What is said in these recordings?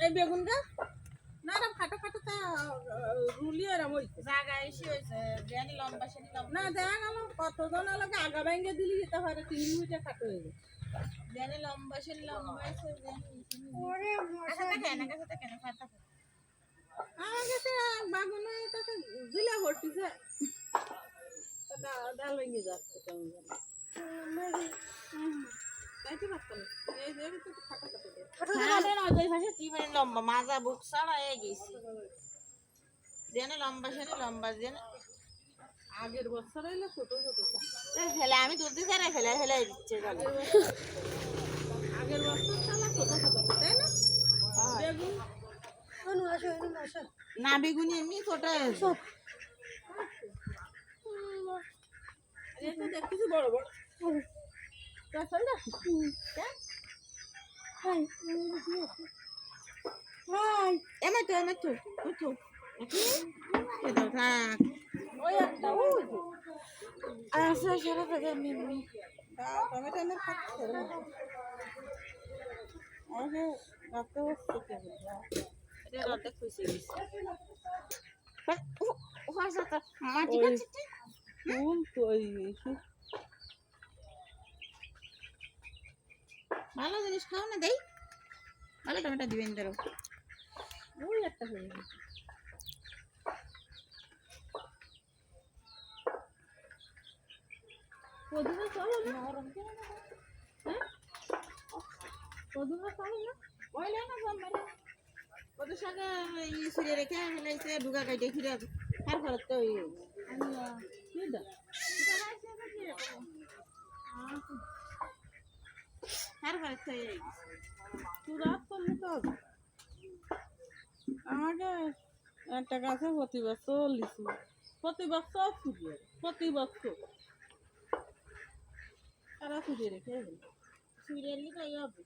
এই বেগুন গাছ না রে খাটো খাটো তা রুলি এরম হইছে জায়গা এসে হয়েছে জানি লম্বা সেনি লম্বা না দেখা গেল কতজন আলোকে আগা ভেঙে দিলি যেতে পারে 3 মিনিটে খাটো হয়ে গেছে জানি লম্বা সেনি লম্বা আছে জানি ওরে মশা কেন কাছে কেন খাতা আমার কাছে বাগুন এটাকে জিলা ভর্তিছে ডাল ভেঙে যাচ্ছে কেমন জানি তাইতে পারতাম এই যে তো খাটো খাটো ছোট ছোট না ওই পাশে কি মানে লম্বা মাজা বুক ছাড়া হয়ে গেছে জানি লম্বা সেনি লম্বা জানি আগের বছর এলে ছোট ছোট ফেলে আমি তুলতে চাই না ফেলে ফেলে দিচ্ছে আগের বছর শালা ছোট ছোট তাই না বেগুন না বেগুনি এমনি ছোট এটা দেখতেছি বড় বড় এমন তো থাক ওই একটা আচ্ছা সারা থেকে এমনি টমেটো এনে খাচ্ছে আগে রাখতে হচ্ছে কেমন এটা অর্ধেক খুশি গেছে মাটি কাটছে ফুল তৈরি ভালো জিনিস খাও না দেই ভালো টমেটো দিবেন ধরো ওই একটা হয়ে গেছে পদুনা চলো না হ্যাঁ পদুনা চলো না ওইলে না মানে কত শাকে ই ছুঁড়ে রেখে ফেলাইছে ঢুকা কাটে ফিরে আর ফলত তো কেডা আর ফলত তো তুই রাত করলে তো আমাকে একটা গাছে প্রতি বছর লিচু প্রতি বছর ফুটিয়ে প্রতি বছর তারা ফুটিয়ে রেখে ছুঁড়ে এলি তো এই হবে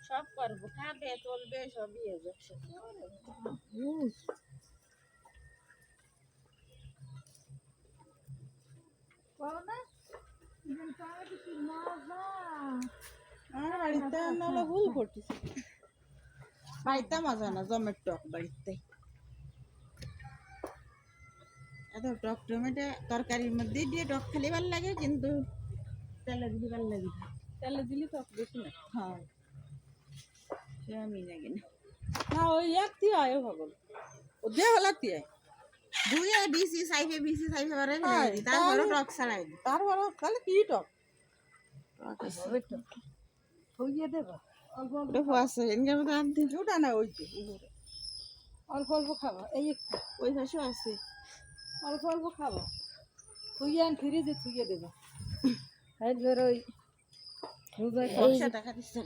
সব করবো খাবে চলবে সবই আমার বাড়িতে নাহলে ভুল করতেছি বাড়িতে মজা না জমের টক বাড়িতে এত টক টমেটো তরকারির মধ্যে দিয়ে টক খালি ভালো লাগে কিন্তু তেলে দিলে ভালো লাগে তেলে দিলি তো বেশি না হ্যাঁ সে আমি লাগে না না ওই এক তি আয় পাগল ও দে হলা তি আয় ধুয়ে বিসি সাইফে বারে তারপরে টক ছাড়াই দিই তারপর তাহলে কি টক হইয়ে দেবা অল্প অল্প আছে এনকে মতো আনতে ওটা না ওই যে উপরে অল্প অল্প খাবা এই একটু ওই পাশে আছে অল্প অল্প খাবা থুইয়ে আন ফ্রিজে থুইয়ে দেবা একবার ওই রোজা টাকা দিচ্ছে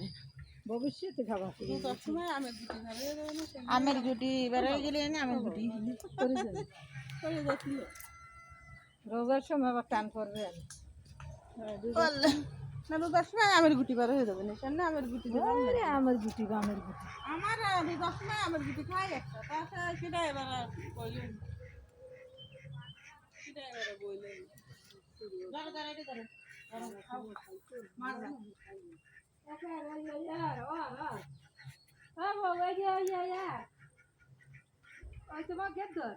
ভবিষ্যতে খাবা সবসময় আমের গুটি খাবে আমের গুটি এবারে গেলে না আমের গুটি করে যাচ্ছি রোজার সময় আবার টান করবে না রোজার সময় আমের গুটি বার হয়ে যাবে নিশান না আমের গুটি আমের গুটি আমার রোজার সময় আমের গুটি খাই একটা তাছাড়া সেটা এবার বললেন সেটা এবার বললেন তোমার গেট ধর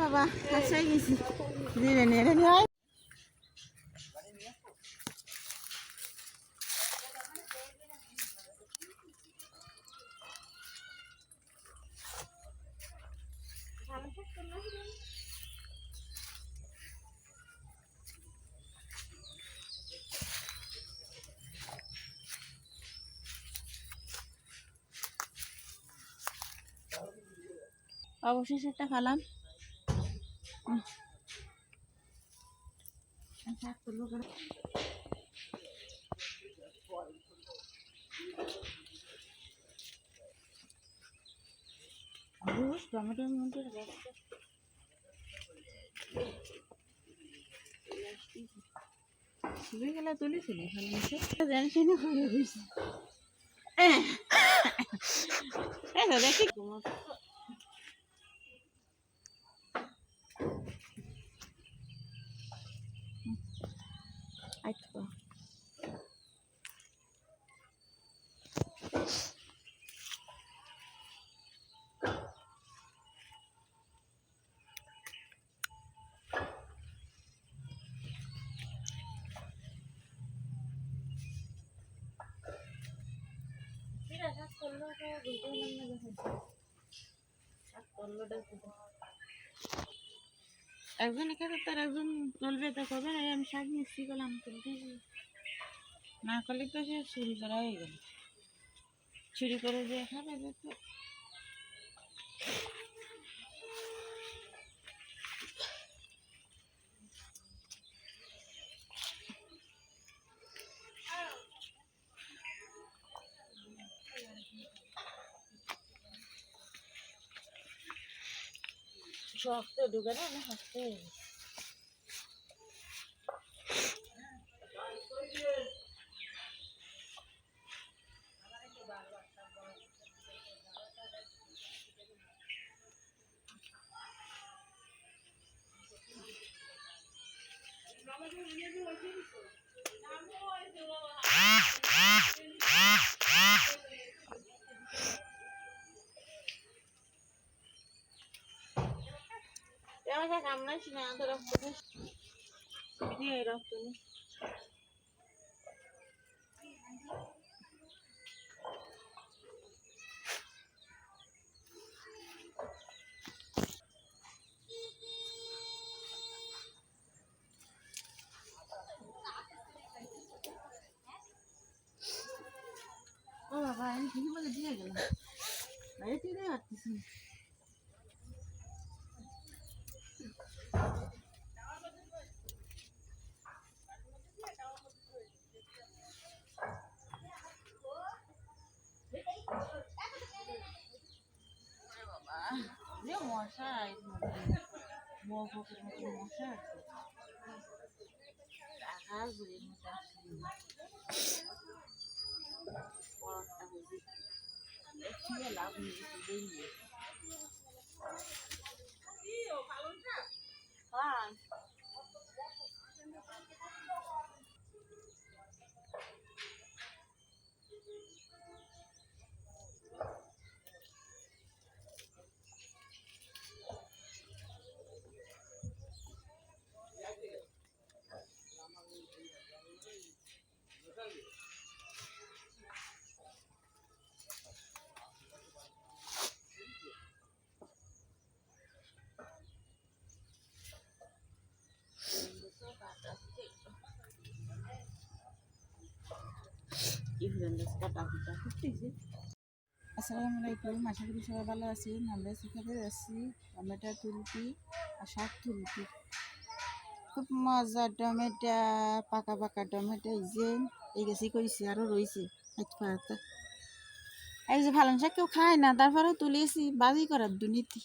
বাবা কাছে গেছি দিবেন এটা নিয়ে অবশেষে একটা খালাম টমেটোর মধ্যে ছবি গেলা তুলেছিলি জানিস না হয়ে গেছে দেখি আচ্ছা একজন এখানে তার একজন চলবে তো করবে না আমি শাক মিক্সি করলাম তুলতে না করলে তো সে চুরি করা হয়ে গেল চুরি করে যে খাবে তো শক্ত ঢুকে না শক্ত কামড়াইছি না তো রক্ত দিয়ে রক্ত নেই ও বাবা আমি ঠিক মতো দিয়ে গেলাম বাইরে দিয়ে আসতেছি মশা মশা আছে আকাশ ঘুরে মশা লাভ নেই আসসালামু আলাইকুম আশা করি সবাই ভালো আছেন আমরা সেখানে যাচ্ছি টমেটো তুলতি আর শাক তুলতি খুব মজা টমেটো পাকা পাকা টমেটো এই যে এই গেছি কইছি আরও রয়েছে এই যে ভালো শাক কেউ খায় না তারপরেও তুলেছি বাজি করার দুর্নীতি